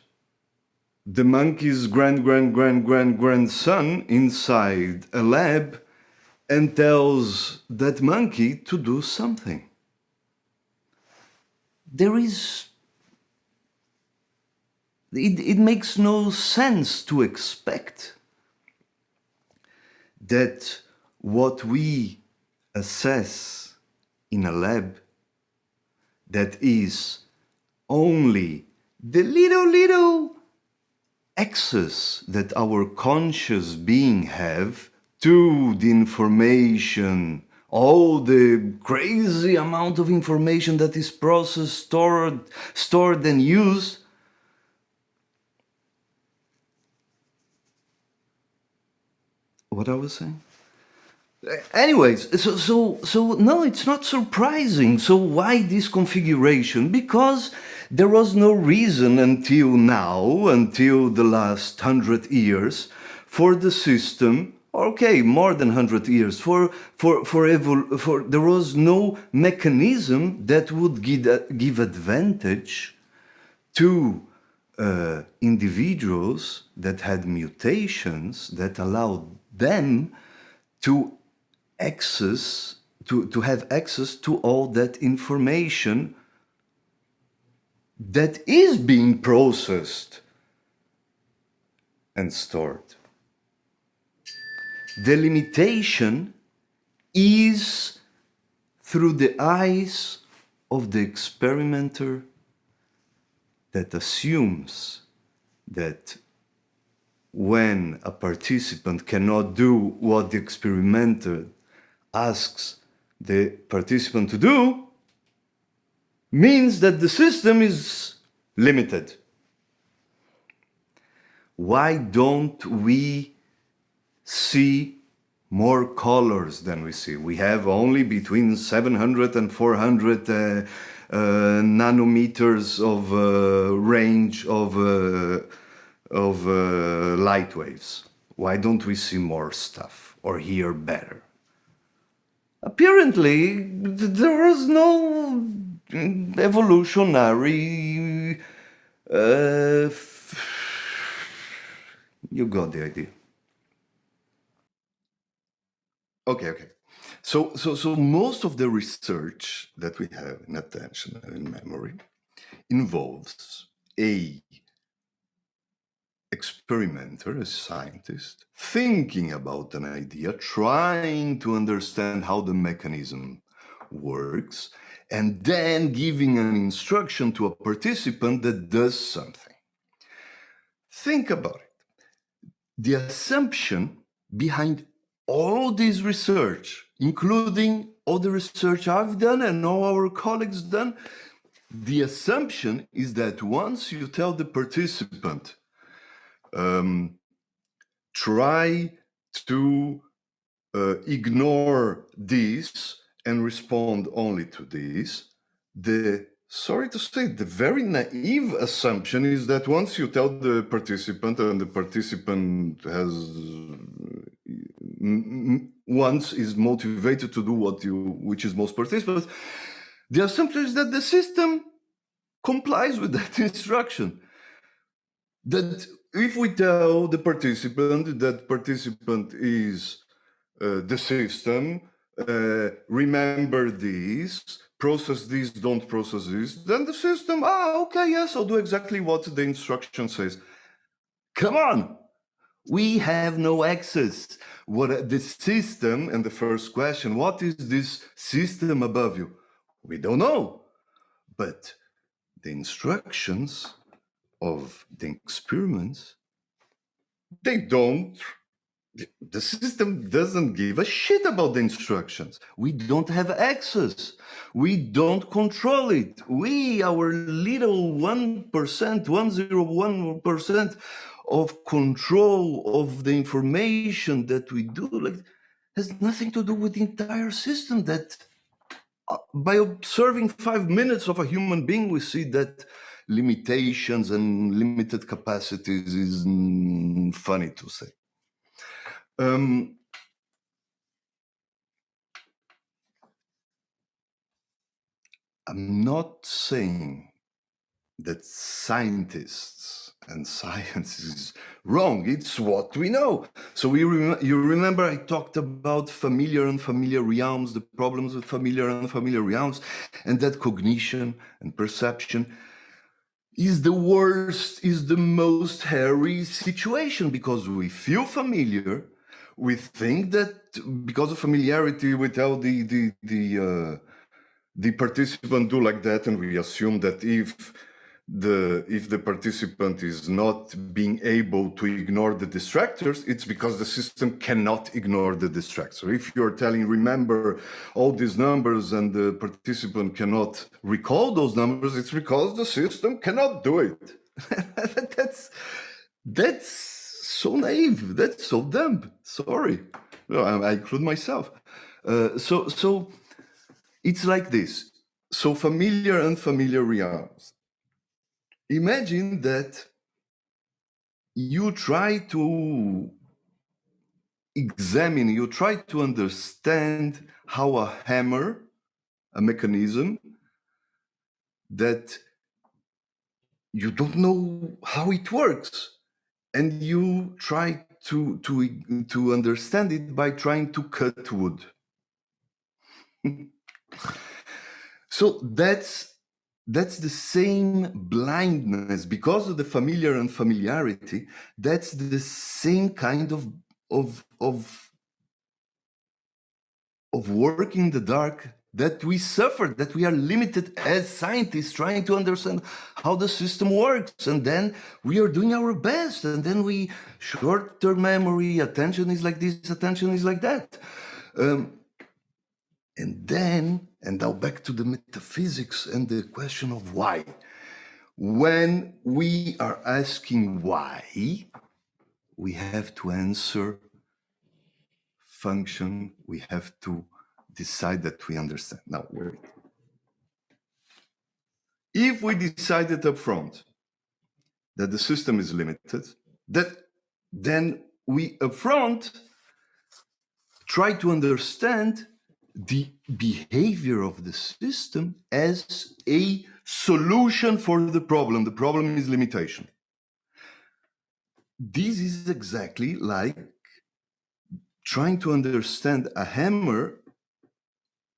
[SPEAKER 1] the monkey's grandson inside a lab and tells that monkey to do something? It makes no sense to expect that what we assess in a lab, that is only the little access that our conscious being have to the information, all the crazy amount of information that is processed, stored and used. What I was saying? Anyways, so no, it's not surprising. So why this configuration? Because there was no reason until now, until the last 100 years, for the system. Okay, more than 100 years. There was no mechanism that would give advantage to individuals that had mutations that allowed them to have access to all that information that is being processed and stored. The limitation is through the eyes of the experimenter that assumes that when a participant cannot do what the experimenter asks the participant to do, means that the system is limited. Why don't we see more colors than we see? We have only between 700 and 400 nanometers of range of light waves. Why don't we see more stuff or hear better? Apparently, there was no evolutionary... you got the idea. Okay. So most of the research that we have in attention and in memory involves a experimenter, a scientist, thinking about an idea, trying to understand how the mechanism works, and then giving an instruction to a participant that does something. Think about it. The assumption behind all this research, including all the research I've done and all our colleagues done, the assumption is that once you tell the participant, try to ignore this and respond only to this, sorry to say, the very naive assumption is that once you tell the participant and the participant has once is motivated to do which is most participants, the assumption is that the system complies with that instruction. That if we tell the participant that participant is the system, remember this, process this, don't process this, then the system, okay, yes, I'll do exactly what the instruction says. Come on, we have no access. What the system, and the first question, what is this system above you? We don't know, but the instructions of the experiments, the system doesn't give a shit about the instructions. We don't have access. We don't control it. Our little 1%, 101% of control of the information that we do, has nothing to do with the entire system. That by observing 5 minutes of a human being, we see that limitations and limited capacities is funny to say. I'm not saying that scientists and science is wrong. It's what we know. So you remember I talked about familiar and unfamiliar realms, the problems with familiar and unfamiliar realms, and that cognition and perception is the worst, is the most hairy situation, because we feel familiar. We think that because of familiarity, we tell the participant do like that, and we assume that if the participant is not being able to ignore the distractors, it's because the system cannot ignore the distractor. If you're telling, remember all these numbers, and the participant cannot recall those numbers, it's because the system cannot do it. That's so naive. That's so dumb. Sorry. No, I include myself. So it's like this. So familiar and unfamiliar realms. Imagine that you try to examine, you try to understand how a hammer, a mechanism that you don't know how it works, and you try to understand it by trying to cut wood. So that's the same blindness, because of the familiar and familiarity. That's the same kind of work in the dark that we suffer, that we are limited as scientists trying to understand how the system works. And then we are doing our best, and then we short-term memory, attention is like this, attention is like that. And now back to the metaphysics and the question of why. When we are asking why, we have to answer function, we have to decide that we understand. Now, wait. If we decided up front that the system is limited, then we upfront try to understand the behavior of the system as a solution for the problem. The problem is limitation. This is exactly like trying to understand a hammer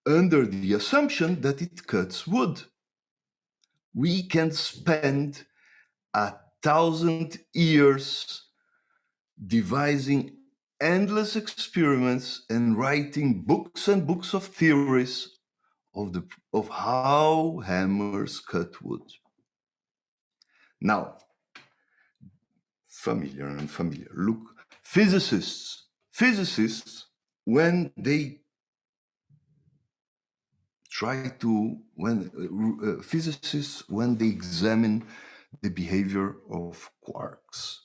[SPEAKER 1] under the assumption that it cuts wood. We can spend 1,000 years devising endless experiments and writing books and books of theories of how hammers cut wood. Now, familiar and unfamiliar. Look, physicists, when they when they examine the behavior of quarks,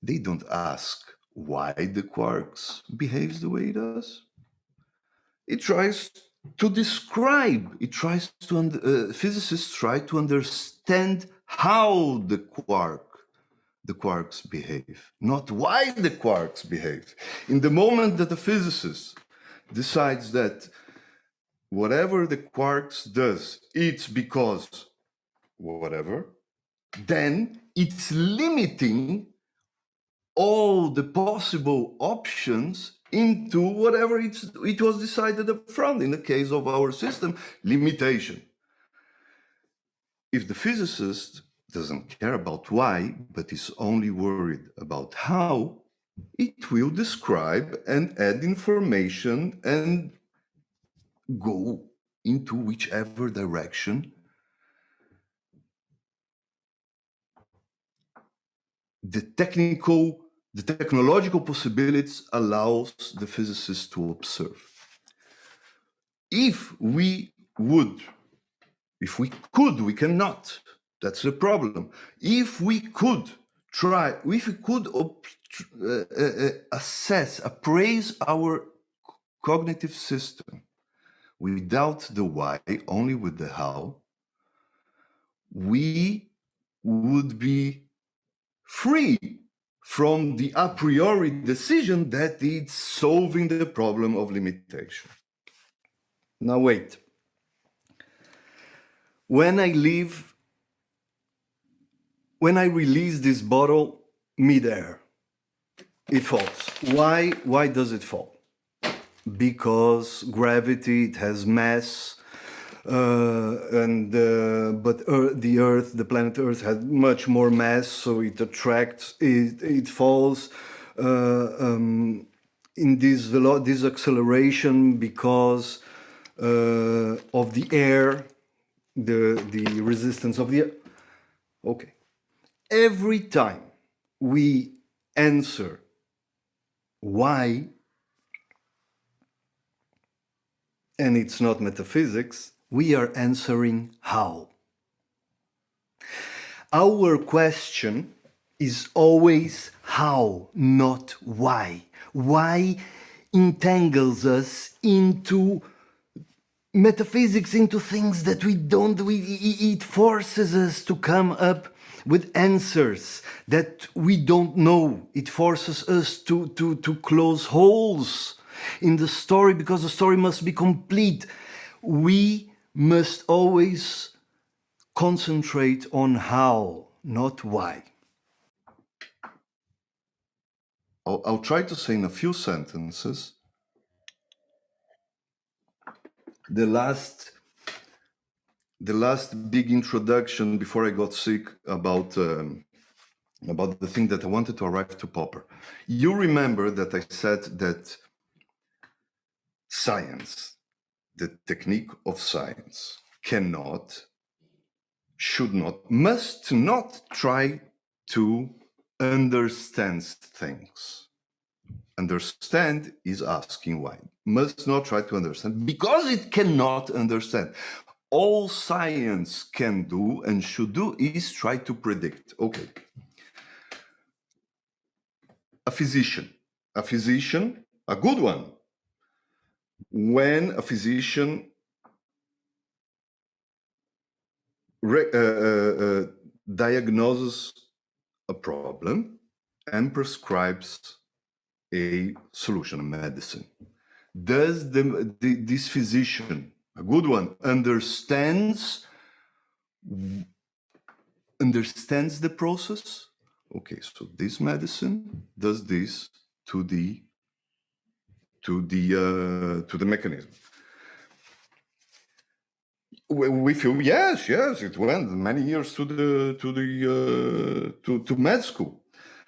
[SPEAKER 1] They don't ask why the quarks behaves the way it does. It tries to describe, physicists try to understand how the quarks behave, not why the quarks behave. In the moment that a physicist decides that whatever the quarks does, it's because whatever, then it's limiting all the possible options into whatever it was decided up front. In the case of our system, limitation. If the physicist doesn't care about why, but is only worried about how, it will describe and add information and go into whichever direction the technological possibilities allows the physicist to observe. If we could, we cannot. That's the problem. If we could appraise our cognitive system without the why, only with the how, we would be free from the a priori decision that it's solving the problem of limitation. Now wait. When I release this bottle mid-air, it falls. Why does it fall? Because gravity, it has mass, the planet Earth has much more mass, so it attracts, it falls in this acceleration because of the air, the resistance of the air. Okay. Every time we answer why, and it's not metaphysics, we are answering how. Our question is always how, not why. Why entangles us into metaphysics, into things that it forces us to come up with answers that we don't know. It forces us to close holes in the story because the story must be complete. We must always concentrate on how, not why. I'll try to say in a few sentences the last big introduction before I got sick about the thing that I wanted to arrive to Popper. You remember that I said that science, the technique of science, cannot, should not, must not try to understand things. Understand is asking why. Must not try to understand because it cannot understand. All science can do and should do is try to predict. Okay. A physician, a good one. When a physician diagnoses a problem and prescribes a solution, a medicine, does this physician, a good one, understands the process? Okay, so this medicine does this to the mechanism. We feel yes, it went many years to med school.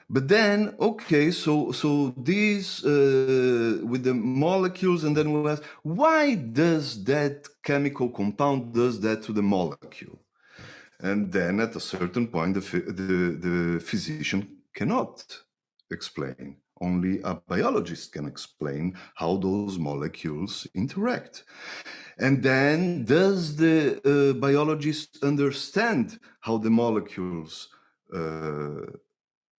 [SPEAKER 1] But then, okay, so these with the molecules, and then we ask, why does that chemical compound does that to the molecule? And then at a certain point, the physician cannot explain. Only a biologist can explain how those molecules interact. And then does the biologist understand how the molecules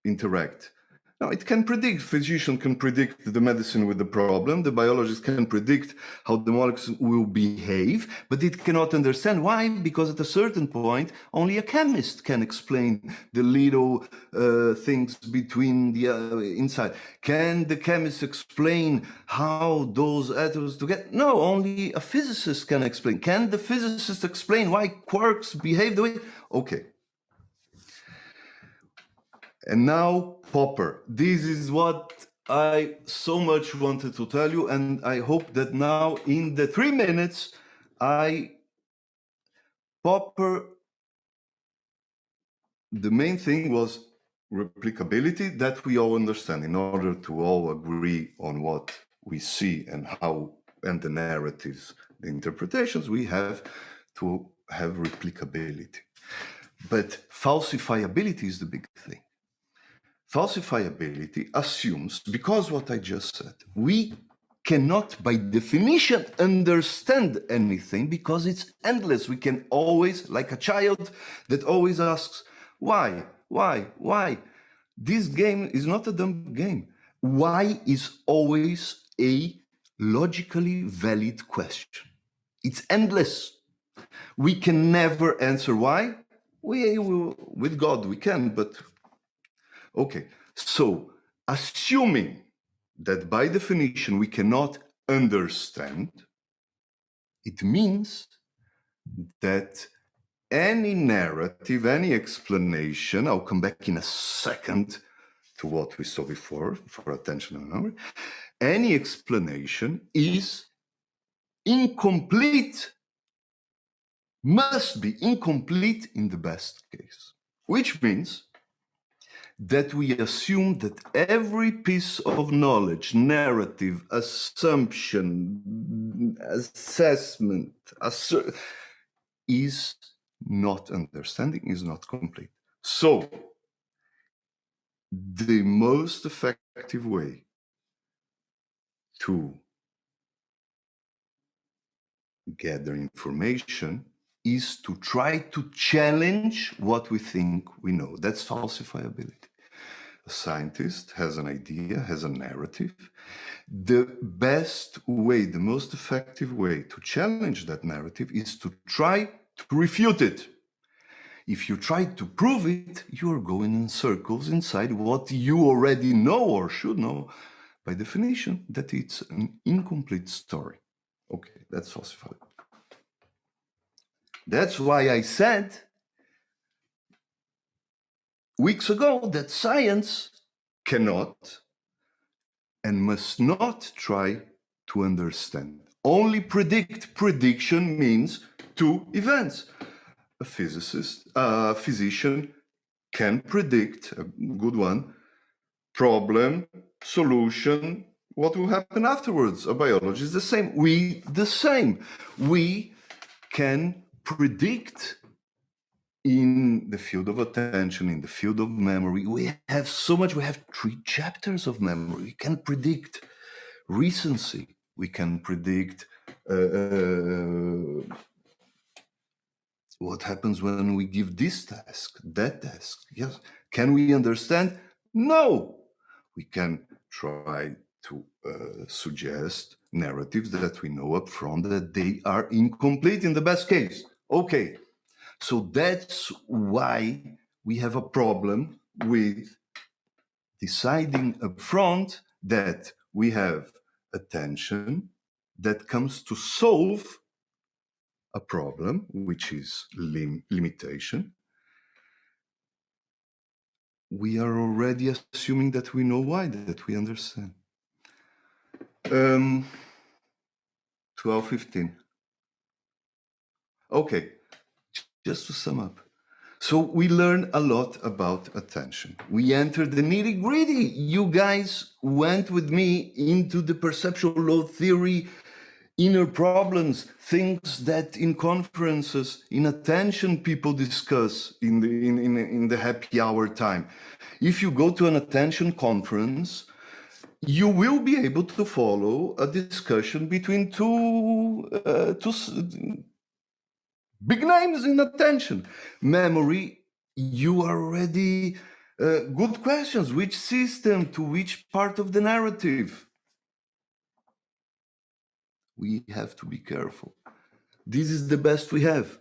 [SPEAKER 1] interact? No, it can predict. Physician can predict the medicine with the problem. The biologist can predict how the molecules will behave, but it cannot understand why, because at a certain point, only a chemist can explain the little things between the inside. Can the chemist explain how those atoms together? No, only a physicist can explain. Can the physicist explain why quarks behave the way? Okay. And now, Popper. This is what I so much wanted to tell you, and I hope that now in the 3 minutes, Popper, the main thing was replicability, that we all understand. In order to all agree on what we see and how, and the narratives, the interpretations, we have to have replicability. But falsifiability is the big thing. Falsifiability assumes, because what I just said, we cannot by definition understand anything because it's endless. We can always, like a child that always asks, why? This game is not a dumb game. Why is always a logically valid question. It's endless. We can never answer why. With God we can, but okay, so assuming that by definition we cannot understand, it means that any narrative, any explanation, I'll come back in a second to what we saw before for attention and memory, any explanation is incomplete, must be incomplete in the best case, which means that we assume that every piece of knowledge, narrative, assumption, assessment, is not understanding, is not complete. So, the most effective way to gather information is to try to challenge what we think we know. That's falsifiability. A scientist has an idea, has a narrative. The best way, the most effective way to challenge that narrative is to try to refute it. If you try to prove it, you are going in circles inside what you already know or should know, by definition, that it's an incomplete story. Okay, that's falsified. That's why I said weeks ago that science cannot and must not try to understand. Only predict. Prediction means two events. A physician can predict, a good one, problem, solution, what will happen afterwards. A biologist is the same. The same. We can predict in the field of attention, in the field of memory. We have so much. We have 3 chapters of memory. We can predict recency. We can predict what happens when we give this task, that task. Yes. Can we understand? No. We can try to suggest narratives that we know up front that they are incomplete in the best case. Okay. So that's why we have a problem with deciding up front that we have attention that comes to solve a problem, which is limitation. We are already assuming that we know why, that we understand. 12:15. Okay, just to sum up. So we learned a lot about attention. We entered the nitty-gritty. You guys went with me into the perceptual load theory, inner problems, things that in conferences, in attention, people discuss in the happy hour time. If you go to an attention conference, you will be able to follow a discussion between two big names in attention. Memory, you are already Good questions. Which system to which part of the narrative? We have to be careful. This is the best we have.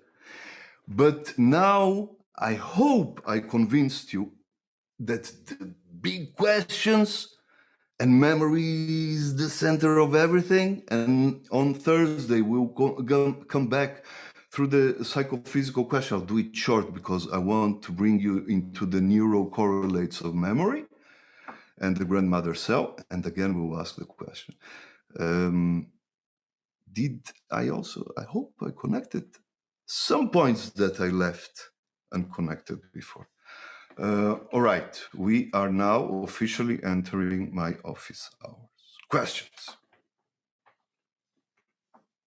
[SPEAKER 1] But now I hope I convinced you that the big questions and memory is the center of everything. And on Thursday, we'll come back through the psychophysical question. I'll do it short because I want to bring you into the neurocorrelates of memory and the grandmother cell. And again, we'll ask the question. I hope I connected some points that I left unconnected before. All right, we are now officially entering my office hours. Questions?